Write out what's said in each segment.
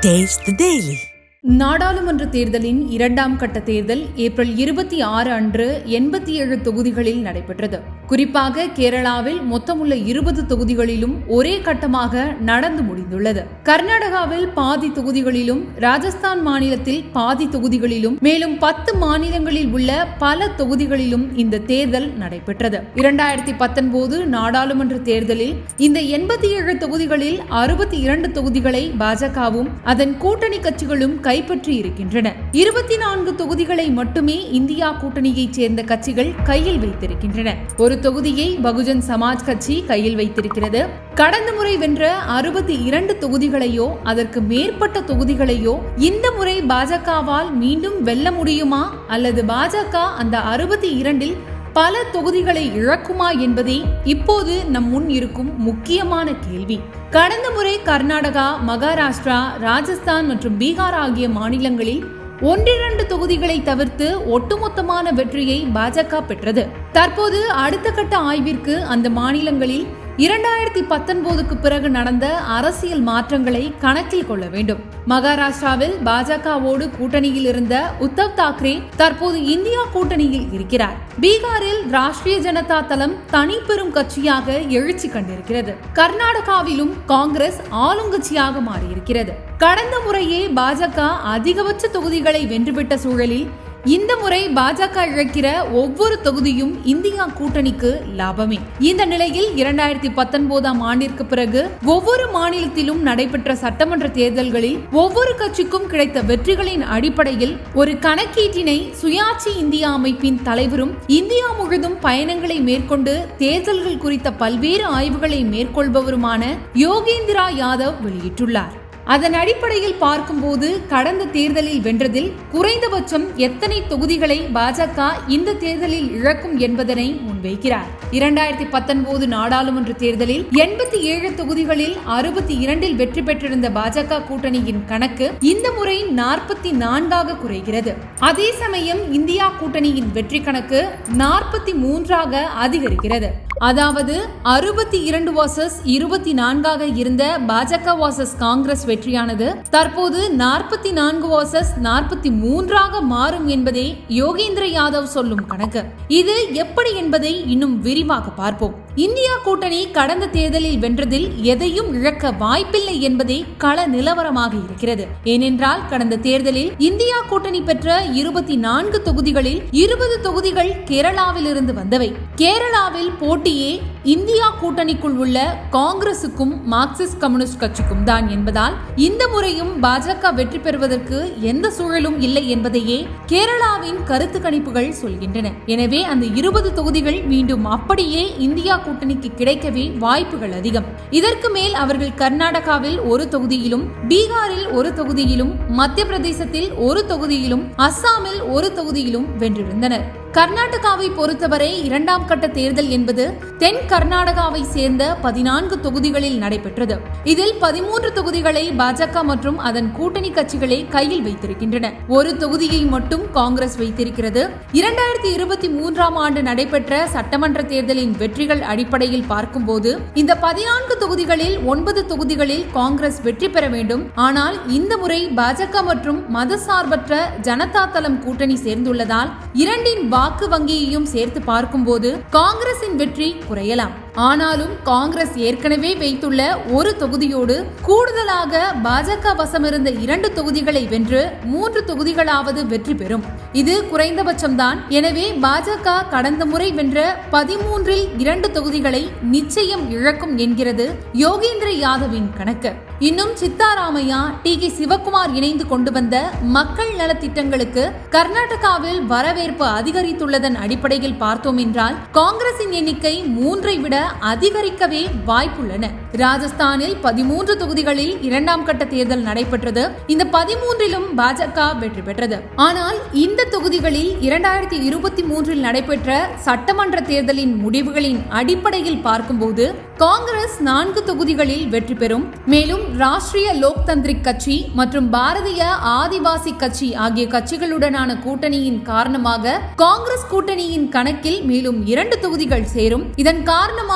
Taste the Daily. நாடாளுமன்ற தேர்தலின் இரண்டாம் கட்ட தேர்தல் ஏப்ரல் 26 அன்று 87 தொகுதிகளில் நடைபெற்றது. குறிப்பாக கேரளாவில் மொத்தமுள்ள 20 தொகுதிகளிலும் ஒரே கட்டமாக நடந்து முடிந்துள்ளது. கர்நாடகாவில் பாதி தொகுதிகளிலும், ராஜஸ்தான் மாநிலத்தில் பாதி தொகுதிகளிலும், மேலும் 10 மாநிலங்களில் உள்ள பல தொகுதிகளிலும் இந்த தேர்தல் நடைபெற்றது. 2019 நாடாளுமன்ற தேர்தலில் இந்த 87 தொகுதிகளில் 62 தொகுதிகளை பாஜகவும் அதன் கூட்டணி கட்சிகளும் கைப்பற்றி இருக்கின்றன. 24 தொகுதிகளை மட்டுமே இந்தியா கூட்டணியைச் சேர்ந்த கட்சிகள் கையில் வைத்திருக்கின்றன. ஒரு தொகுதியை பகுஜன் சமாஜ் கட்சி கையில் வைத்திருக்கிறது. கடந்த முறை வென்ற 62 தொகுதிகளையோ அதற்கு மேற்பட்ட தொகுதிகளையோ இந்த முறை பாஜகவால் மீண்டும் வெல்ல முடியுமா, அல்லது பாஜக அந்த 62இல் பல தொகுதிகளை இழக்குமா என்பதே இப்போது நம் முன் இருக்கும் முக்கியமான கேள்வி. கடந்த முறை கர்நாடகா, மகாராஷ்டிரா, ராஜஸ்தான் மற்றும் பீகார் ஆகிய மாநிலங்களில் 1-2 தொகுதிகளை தவிர்த்து ஒட்டுமொத்தமான வெற்றியை பாஜக பெற்றது. தற்போது அடுத்த கட்ட ஆய்விற்கு அந்த மாநிலங்களில் 2019க்கு பிறகு நடந்த அரசியல் மாற்றங்களை கணக்கில் கொள்ள வேண்டும். மகாராஷ்டிராவில் பாஜகவோடு கூட்டணியில் இருந்த உத்தவ் தாக்கரே தற்போது இந்தியா கூட்டணியில் இருக்கிறார். பீகாரில் ராஷ்டிரிய ஜனதா தளம் தனி பெரும் கட்சியாக எழுச்சி கண்டிருக்கிறது. கர்நாடகாவிலும் காங்கிரஸ் ஆளுங்கட்சியாக மாறியிருக்கிறது. கடந்த முறையே பாஜக அதிகபட்ச தொகுதிகளை வென்றுவிட்ட சூழலில் இந்த முறை பாஜக இழக்கிற ஒவ்வொரு தொகுதியும் இந்தியா கூட்டணிக்கு லாபமே. இந்த நிலையில் 2019ஆம் ஆண்டிற்கு பிறகு ஒவ்வொரு மாநிலத்திலும் நடைபெற்ற சட்டமன்ற தேர்தல்களில் ஒவ்வொரு கட்சிக்கும் கிடைத்த வெற்றிகளின் அடிப்படையில் ஒரு கணக்கீட்டினை சுயாட்சி இந்தியா அமைப்பின் தலைவரும் இந்தியா முழுதும் பயணங்களை மேற்கொண்டு தேர்தல்கள் குறித்த பல்வேறு ஆய்வுகளை மேற்கொள்பவருமான யோகேந்திரா யாதவ் வெளியிட்டுள்ளார். அதன் அடிப்படையில் பார்க்கும்போது கடந்த தேர்தலில் வென்றதில் குறைந்தபட்சம் எத்தனை தொகுதிகளை பாஜக இந்த தேர்தலில் இழக்கும் என்பதனை முன்வைக்கிறார். 2019 நாடாளுமன்ற தேர்தலில் 87 தொகுதிகளில் 62இல் வெற்றி பெற்றிருந்த பாஜக கூட்டணியின் கணக்கு இந்த முறை 44ஆக குறைகிறது. அதே சமயம் இந்தியா கூட்டணியின் வெற்றி கணக்கு 43ஆக அதிகரிக்கிறது. அதாவது 62 vs 24ஆக இருந்த பாஜக vs காங்கிரஸ் வெற்றியானது தற்போது 44 vs 43ஆக மாறும் என்பதே யோகேந்திர யாதவ் சொல்லும் கணக்கு. இது எப்படி என்பதை இன்னும் விரிவாக பார்ப்போம். இந்தியா கூட்டணி கடந்த தேர்தலில் வென்றதில் எதையும் இழக்க வாய்ப்பில்லை என்பதே கள நிலவரமாக இருக்கிறது. ஏனென்றால் கடந்த தேர்தலில் இந்தியா கூட்டணி பெற்ற 24 தொகுதிகளில் 20 தொகுதிகள் கேரளாவில் இருந்து வந்தவை. கேரளாவில் போட்டியே இந்தியா கூட்டணிக்குள் உள்ள காங்கிரசுக்கும் மார்க்சிஸ்ட் கம்யூனிஸ்ட் கட்சிக்கும் தான் என்பதால் இந்த முறையும் பாஜக வெற்றி பெறுவதற்கு எந்த சூழலும் இல்லை என்பதையே கேரளாவின் கருத்து கணிப்புகள் சொல்கின்றன. எனவே அந்த 20 தொகுதிகள் மீண்டும் அப்படியே இந்தியா கூட்டணிக்கு கிடைக்கவே வாய்ப்புகள் அதிகம். இதற்கு மேல் அவர்கள் கர்நாடகாவில் ஒரு தொகுதியிலும், பீகாரில் ஒரு தொகுதியிலும், மத்திய பிரதேசத்தில் ஒரு தொகுதியிலும், அஸ்ஸாமில் ஒரு தொகுதியிலும் வென்றிருந்தனர். கர்நாடகாவை பொறுத்தவரை இரண்டாம் கட்ட தேர்தல் என்பது தென் கர்நாடகாவை சேர்ந்த 14 தொகுதிகளில் நடைபெற்றது. இதில் 13 தொகுதிகளை பாஜக மற்றும் அதன் கூட்டணி கட்சிகளை கையில் வைத்திருக்கின்றன. ஒரு தொகுதியை மட்டும் காங்கிரஸ் வைத்திருக்கிறது. 2023ஆம் ஆண்டு நடைபெற்ற சட்டமன்ற தேர்தலின் வெற்றிகள் அடிப்படையில் பார்க்கும்போது இந்த 14 தொகுதிகளில் 9 தொகுதிகளில் காங்கிரஸ் வெற்றி பெற வேண்டும். ஆனால் இந்த முறை பாஜக மற்றும் மதசார்பற்ற ஜனதா தளம் கூட்டணி சேர்ந்துள்ளதால் இரண்டின் வாக்கு வங்கியையும் சேர்த்து பார்க்கும்போது காங்கிரசின் வெற்றி குறையலாம். ஆனாலும் காங்கிரஸ் ஏற்கனவே வைத்துள்ள ஒரு தொகுதியோடு கூடுதலாக பாஜக வசமிருந்த 2 தொகுதிகளை வென்று 3 தொகுதிகளாவது வெற்றி பெறும். இது குறைந்தபட்சம்தான். எனவே பாஜக கடந்த முறை வென்ற 13இல் 2 தொகுதிகளை நிச்சயம் இழக்கும் என்கிறது யோகேந்திர யாதவின் கணக்கு. இன்னும் சித்தாராமையா, டி.கே. சிவகுமார் இணைந்து கொண்டு வந்த மக்கள் நலத்திட்டங்களுக்கு கர்நாடகாவில் வரவேற்பு அதிகரித்துள்ளதன் அடிப்படையில் பார்த்தோம் என்றால் காங்கிரசின் எண்ணிக்கை 3ஐ விட அதிகரிக்கவே வாய்ப்புள்ளன. ராஜஸ்தானில் 13 தொகுதிகளில் இரண்டாம் கட்ட தேர்தல் நடைபெற்றது. இந்த 13இலும் பாஜக வெற்றி பெற்றது. ஆனால் இந்த தொகுதிகளில் 2023இல் நடைபெற்ற சட்டமன்ற தேர்தலின் முடிவுகளின் அடிப்படையில் பார்க்கும்போது காங்கிரஸ் 4 தொகுதிகளில் வெற்றி பெறும். மேலும் ராஷ்டிரிய லோக்தந்திரிக் கட்சி மற்றும் பாரதிய ஆதிவாசி கட்சி ஆகிய கட்சிகளுடனான கூட்டணியின் காரணமாக காங்கிரஸ் கூட்டணியின் கணக்கில் மேலும் 2 தொகுதிகள் சேரும். இதன் காரணமாக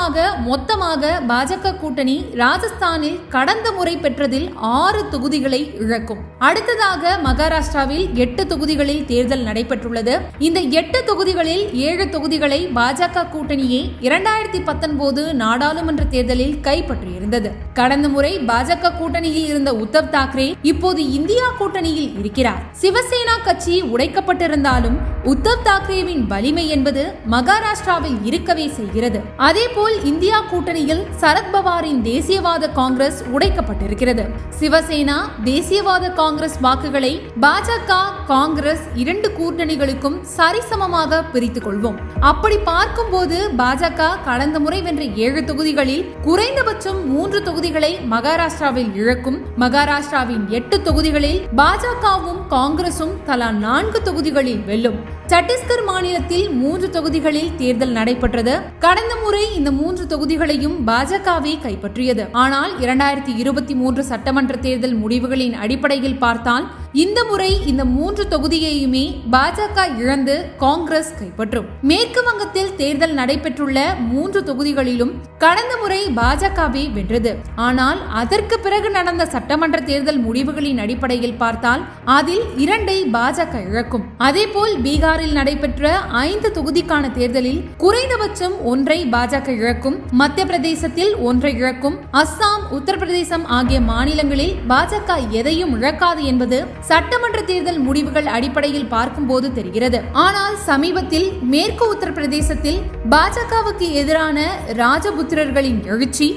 மொத்தமாக பாஜக கூட்டணி ராஜஸ்தானில் கடந்த முறை பெற்றதில் 6 தொகுதிகளை இழக்கும். அடுத்ததாக மகாராஷ்டிராவில் 8 தொகுதிகளில் தேர்தல் நடைபெற்றுள்ளது. இந்த 8 தொகுதிகளில் 7 தொகுதிகளை பாஜக கூட்டணியே 2019 நாடாளுமன்ற தேர்தலில் கைப்பற்றியிருந்தது. கடந்த முறை பாஜக கூட்டணியில் இருந்த உத்தவ் தாக்கரே இப்போது இந்தியா கூட்டணியில் இருக்கிறார். சிவசேனா கட்சி உடைக்கப்பட்டிருந்தாலும் உத்தவ் தாக்கரேவின் வலிமை என்பது மகாராஷ்டிராவில் இருக்கவே செய்கிறது. அதேபோல் இந்தியா கூட்டணியில் சரத்பவாரின் தேசியவாத காங்கிரஸ் உடைக்கப்பட்டிருக்கிறது. சிவசேனா தேசியவாத காங்கிரஸ் வாக்குகளை பாஜக காங்கிரஸ் 2 கூட்டணிகளுக்கும் சரிசமமாக பிரித்துக் கொள்வோம். அப்படி பார்க்கும்போது பாஜக கடந்த முறை வென்ற 7 தொகுதிகளில் குறைந்தபட்சம் 3 தொகுதிகளை மகாராஷ்டிராவில் இழக்கும். மகாராஷ்டிராவின் 8 தொகுதிகளில் பாஜகவும் காங்கிரசும் தலா 4 தொகுதிகளில் வெல்லும். சத்தீஸ்கர் மாநிலத்தில் 3 தொகுதிகளில் தேர்தல் நடைபெற்றது. கடந்த முறை இந்த 3 தொகுதிகளையும் பாஜகவே கைப்பற்றியது. ஆனால் 2023 சட்டமன்ற தேர்தல் முடிவுகளின் அடிப்படையில் பார்த்தால் இந்த முறை இந்த 3 தொகுதியையுமே பாஜக இழந்து காங்கிரஸ் கைப்பற்றும். மேற்கு வங்கத்தில் தேர்தல் நடைபெற்றுள்ள 3 தொகுதிகளிலும் கடந்த முறை பாஜகவே வென்றது. ஆனால் அதற்கு பிறகு நடந்த சட்டமன்ற தேர்தல் முடிவுகளின் அடிப்படையில் பார்த்தால் அதில் 2ஐ பாஜக இழக்கும். அதேபோல் பீகாரில் நடைபெற்ற 5 தொகுதிக்கான தேர்தலில் குறைந்தபட்சம் 1ஐ பாஜக இழக்கும். மத்திய பிரதேசத்தில் 1ஐ இழக்கும். அஸ்ஸாம், உத்தரப்பிரதேசம் ஆகிய மாநிலங்களில் பாஜக எதையும் இழக்காது என்பது சட்டமன்ற தேர்தல் முடிவுகள் அடிப்படையில் பார்க்கும்போது தெரிகிறது. ஆனால் சமீபத்தில் மேற்கு உத்தரப்பிரதேசத்தில் பாஜகவுக்கு எதிரான ராஜபுத்திரர்களின் எழுச்சி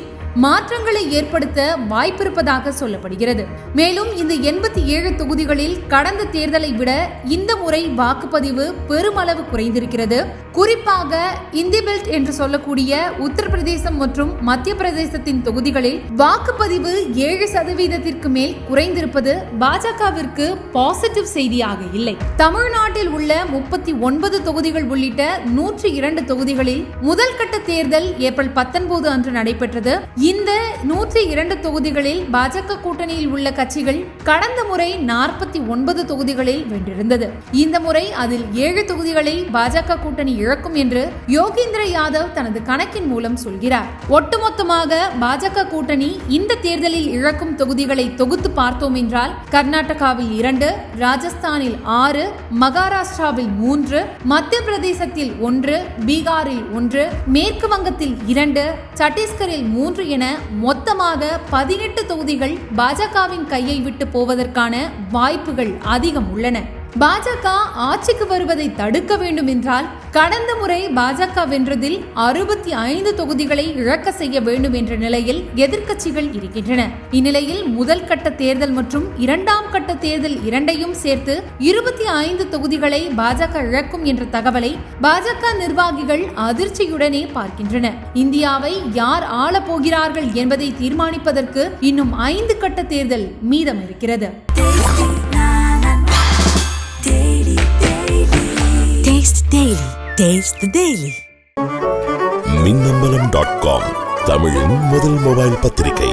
மாற்றங்களை ஏற்படுத்த வாய்ப்பிருப்பதாக சொல்லப்படுகிறது. மேலும் இந்த 87 தொகுதிகளில் கடந்த தேர்தலை விட இந்த முறை வாக்குப்பதிவு பெருமளவு குறைந்திருக்கிறது. குறிப்பாக இந்தி பெல்ட் என்று சொல்லக்கூடிய உத்தரப்பிரதேசம் மற்றும் மத்திய பிரதேசத்தின் தொகுதிகளில் வாக்குப்பதிவு 7% மேல் குறைந்திருப்பது பாஜகவிற்கு பாசிட்டிவ் செய்தியாக இல்லை. தமிழ்நாட்டில் உள்ள 39 தொகுதிகள் உள்ளிட்ட 102 தொகுதிகளில் முதல் கட்ட தேர்தல் ஏப்ரல் 19 அன்று நடைபெற்றது. இந்த 102 தொகுதிகளில் பாஜக கூட்டணியில் உள்ள கட்சிகள் கடந்த முறை 49 தொகுதிகளில் வென்றிருந்தது. இந்த முறை அதில் 7 தொகுதிகளை பாஜக கூட்டணி இழக்கும் என்று யோகேந்திர யாதவ் தனது கணக்கின் மூலம் சொல்கிறார். ஒட்டுமொத்தமாக பாஜக கூட்டணி இந்த தேர்தலில் இழக்கும் தொகுதிகளை தொகுத்து பார்த்தோம் என்றால் கர்நாடகாவில் 2, ராஜஸ்தானில் 6, மகாராஷ்டிராவில் 3, மத்திய பிரதேசத்தில் 1, பீகாரில் 1, மேற்கு வங்கத்தில் 2, சத்தீஸ்கரில் 3 என மொத்தமாக 18 தொகுதிகள் பாஜகவின் கையை விட்டு போவதற்கான வாய்ப்புகள் அதிகம் உள்ளன. பாஜக ஆட்சிக்கு வருவதை தடுக்க வேண்டும் என்றால் கடந்த முறை பாஜக வென்றதில் 65 தொகுதிகளை இழக்க செய்ய வேண்டும் என்ற நிலையில் எதிர்க்கட்சிகள் இருக்கின்றன. இந்நிலையில் முதல் கட்ட தேர்தல் மற்றும் 2ஆம் கட்ட தேர்தல் இரண்டையும் சேர்த்து 25 தொகுதிகளை பாஜக இழக்கும் என்ற தகவலை பாஜக நிர்வாகிகள் அதிர்ச்சியுடனே பார்க்கின்றன. இந்தியாவை யார் ஆள போகிறார்கள் என்பதை தீர்மானிப்பதற்கு இன்னும் 5 கட்ட தேர்தல் மீதம் இருக்கிறது. மின்னம்பலம்.com தமிழின் முதல் மொபைல் பத்திரிகை.